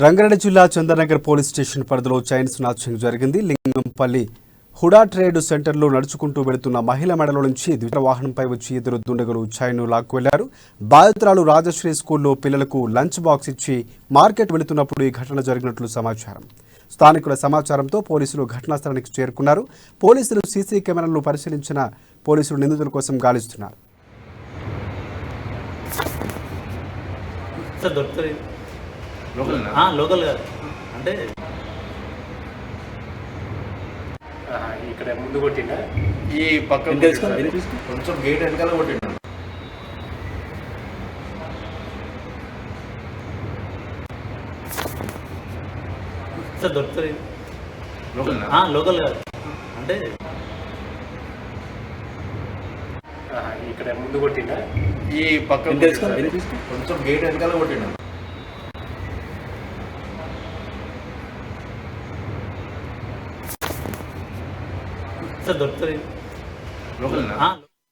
రంగారెడ్డి జిల్లా Chandranagar police station పరిధిలో chain snatching జరిగింది. లింగంపల్లి హుడా ట్రేడ్ సెంటర్లో నడుచుకుంటూ వెళుతున్న మహిళ మెడలో నుంచి ద్విచక్ర వాహనంపై వచ్చి ఇద్దరు దుండగులు చైన్ లాక్కు వెళ్లారు. బాధితురాలు రాజశ్రీ స్కూల్లో పిల్లలకు లంచ్ బాక్స్ ఇచ్చి మార్కెట్ వెళుతున్నప్పుడు ఈ ఘటన జరిగినట్లు సమాచారం. స్థానికుల సమాచారంతో పోలీసులు ఘటనా స్థలానికి చేరుకున్నారు. పోలీసులు సీసీ కెమెరాలను పరిశీలించిన పోలీసులు నిందితుల కోసం గాలిస్తున్నారు. లోకల్ కాదు అంటే ఇక్కడ ముందు కొట్టిండా ఈ పక్క కొంచెం గేట్ వెనకాల కొట్టిండు. దొరుకుతుంది లోకల్ కాదు అంటే ఇక్కడ ముందు కొట్టిండా ఈ పక్క కొంచెం గేట్ వెనకాల కొట్టిండు. దొరుకుతుంది లోకల్